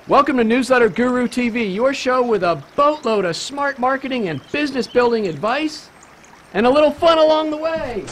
Welcome to Newsletter Guru TV, your show with a boatload of smart marketing and business building advice, and a little fun along the way.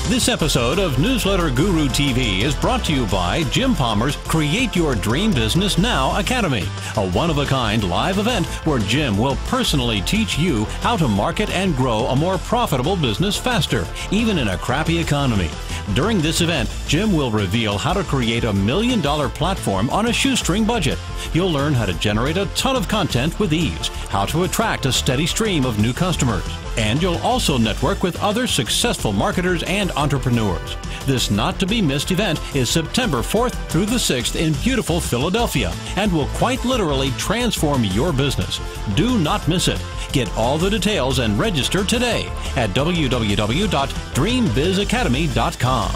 This episode of Newsletter Guru TV is brought to you by Jim Palmer's Create Your Dream Business Now Academy, a one-of-a-kind live event where Jim will personally teach you how to market and grow a more profitable business faster, even in a crappy economy. During this event, Jim will reveal how to create $1 million platform on a shoestring budget. You'll learn how to generate a ton of content with ease, how to attract a steady stream of new customers, and you'll also network with other successful marketers and entrepreneurs. This not-to-be-missed event is September 4th through the 6th in beautiful Philadelphia and will quite literally transform your business. Do not miss it. Get all the details and register today at www.dreambizacademy.com.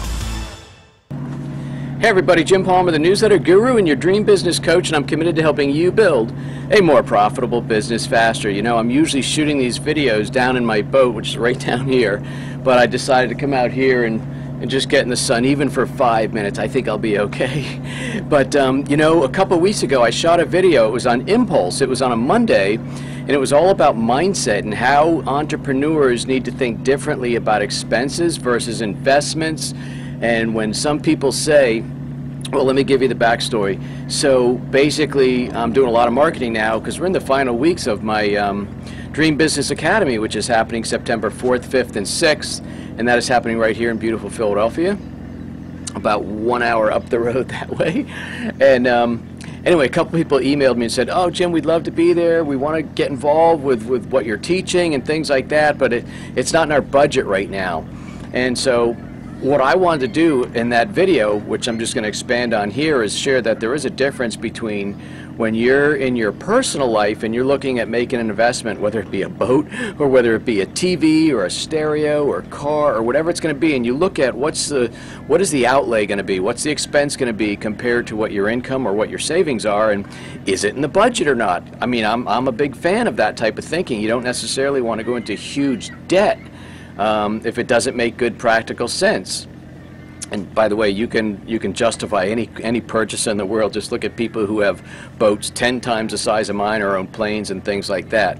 Hey everybody, Jim Palmer, the Newsletter Guru and your dream business coach, and I'm committed to helping you build a more profitable business faster. You know, I'm usually shooting these videos down in my boat, which is right down here, but I decided to come out here and just get in the sun, even for 5 minutes. I think I'll be okay. But, you know, a couple weeks ago I shot a video. It was on Impulse. It was on a Monday, and it was all about mindset and how entrepreneurs need to think differently about expenses versus investments. And when some people say, well, let me give you the backstory. So basically, I'm doing a lot of marketing now because we're in the final weeks of my Dream Business Academy, which is happening September 4th, 5th, and 6th. And that is happening right here in beautiful Philadelphia, about 1 hour up the road that way. And anyway, a couple people emailed me and said, oh, Jim, we'd love to be there. We want to get involved with what you're teaching and things like that, but it's not in our budget right now. And so what I wanted to do in that video, which I'm just going to expand on here, is share that there is a difference between when you're in your personal life and you're looking at making an investment, whether it be a boat or whether it be a TV or a stereo or a car or whatever it's going to be, and you look at what is the outlay going to be, what's the expense going to be compared to what your income or what your savings are, and is it in the budget or not? I mean, I'm a big fan of that type of thinking. You don't necessarily want to go into huge debt if it doesn't make good practical sense. And by the way, you can justify any purchase in the world. Just look at people who have boats 10 times the size of mine or own planes and things like that.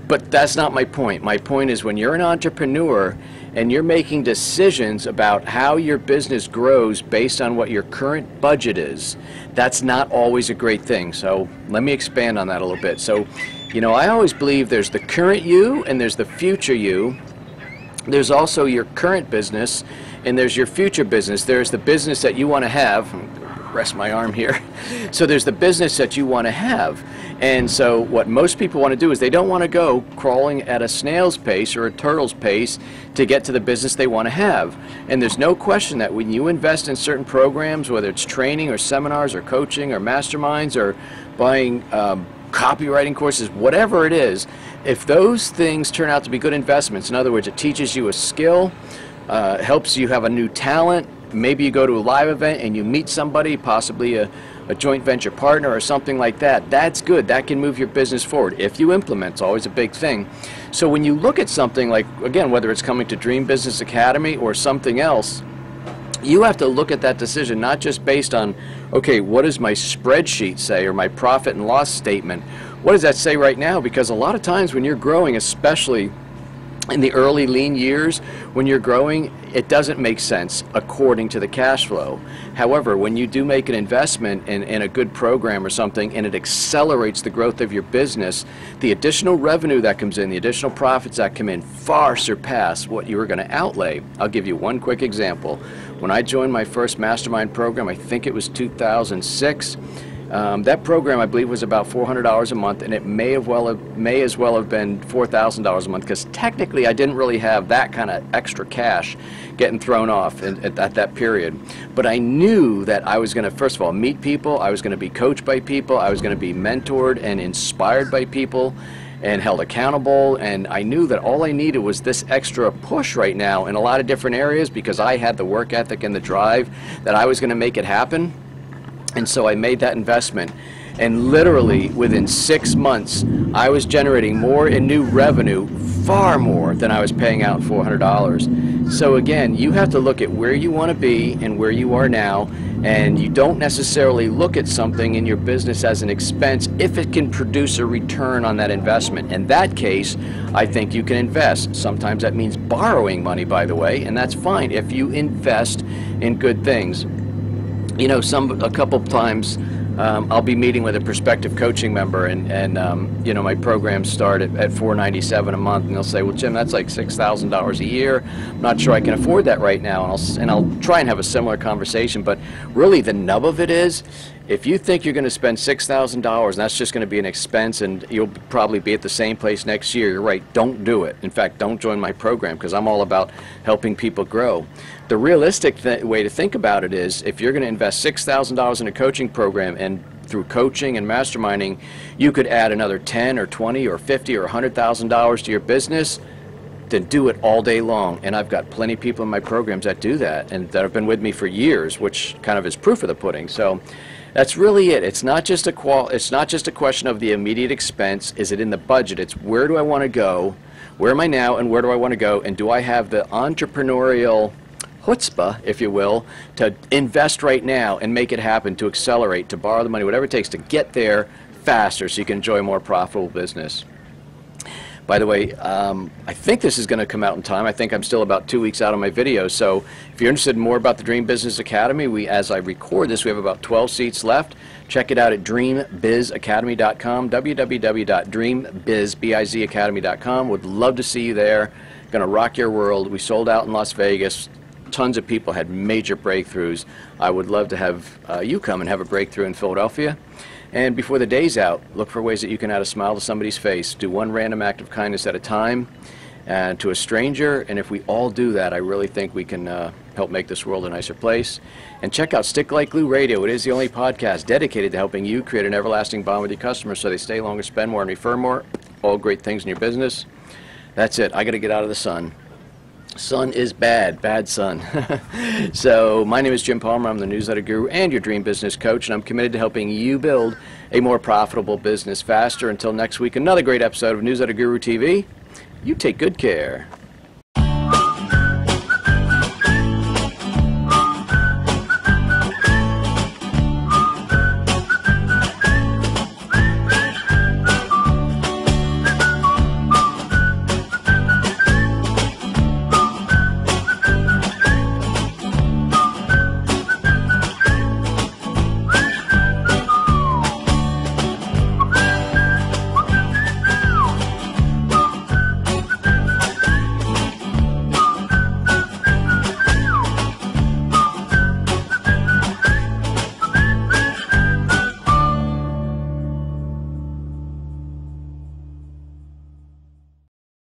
But that's not my point. My point is when you're an entrepreneur and you're making decisions about how your business grows based on what your current budget is, that's not always a great thing. So let me expand on that a little bit. So, you know, I always believe there's the current you and there's the future you. There's also your current business, and there's your future business. There's the business that you want to have. Rest my arm here. So there's the business that you want to have. And so what most people want to do is they don't want to go crawling at a snail's pace or a turtle's pace to get to the business they want to have. And there's no question that when you invest in certain programs, whether it's training or seminars or coaching or masterminds or buying copywriting courses, whatever it is, if those things turn out to be good investments, in other words, it teaches you a skill, helps you have a new talent, maybe you go to a live event and you meet somebody, possibly a joint venture partner or something like that, that's good. That can move your business forward if you implement. It's always a big thing. So when you look at something like, again, whether it's coming to Dream Business Academy or something else, you have to look at that decision not just based on, okay, what does my spreadsheet say or my profit and loss statement? What does that say right now? Because a lot of times when you're growing, especially in the early lean years, when you're growing, it doesn't make sense according to the cash flow. However, when you do make an investment in a good program or something and it accelerates the growth of your business, the additional revenue that comes in, the additional profits that come in far surpass what you were going to outlay. I'll give you one quick example. When I joined my first mastermind program, I think it was 2006, that program, I believe, was about $400 a month, and it may as well have been $4,000 a month, because technically I didn't really have that kind of extra cash getting thrown off at that period. But I knew that I was going to, first of all, meet people, I was going to be coached by people, I was going to be mentored and inspired by people and held accountable, and I knew that all I needed was this extra push right now in a lot of different areas because I had the work ethic and the drive that I was going to make it happen. And so I made that investment, and literally within 6 months I was generating more in new revenue, far more than I was paying out $400. So again, you have to look at where you want to be and where you are now And you don't necessarily look at something in your business as an expense if it can produce a return on that investment. In that case, I think you can invest. Sometimes that means borrowing money, by the way, and that's fine if you invest in good things. You know, a couple times I'll be meeting with a prospective coaching member, and you know, my programs start at $497 a month, and they'll say, well, Jim, that's like $6,000 a year. I'm not sure I can afford that right now, and I'll try and have a similar conversation. But really, the nub of it is, if you think you're going to spend $6,000 and that's just going to be an expense and you'll probably be at the same place next year, you're right, don't do it. In fact, don't join my program, because I'm all about helping people grow. The realistic way to think about it is, if you're going to invest $6,000 in a coaching program, and through coaching and masterminding, you could add another $10 or $20 or $50 or $100,000 to your business, then do it all day long. And I've got plenty of people in my programs that do that, and that have been with me for years, which kind of is proof of the pudding. So that's really it. It's not just a question of the immediate expense. Is it in the budget? It's where do I want to go? Where am I now, and where do I want to go? And do I have the entrepreneurial chutzpah, if you will, to invest right now and make it happen, to accelerate, to borrow the money, whatever it takes to get there faster so you can enjoy a more profitable business. By the way, I think this is going to come out in time. I think I'm still about 2 weeks out on my video. So if you're interested in more about the Dream Business Academy, as I record this, we have about 12 seats left. Check it out at dreambizacademy.com, www.dreambizacademy.com. Would love to see you there. Going to rock your world. We sold out in Las Vegas. Tons of people had major breakthroughs. I would love to have you come and have a breakthrough in Philadelphia. And before the day's out, look for ways that you can add a smile to somebody's face. Do one random act of kindness at a time, to a stranger. And if we all do that, I really think we can help make this world a nicer place. And check out Stick Like Glue Radio. It is the only podcast dedicated to helping you create an everlasting bond with your customers so they stay longer, spend more, and refer more. All great things in your business. That's it. I got to get out of the sun. Sun is bad, bad sun. So my name is Jim Palmer. I'm the Newsletter Guru and your Dream Business Coach, and I'm committed to helping you build a more profitable business faster. Until next week, another great episode of Newsletter Guru TV. You take good care.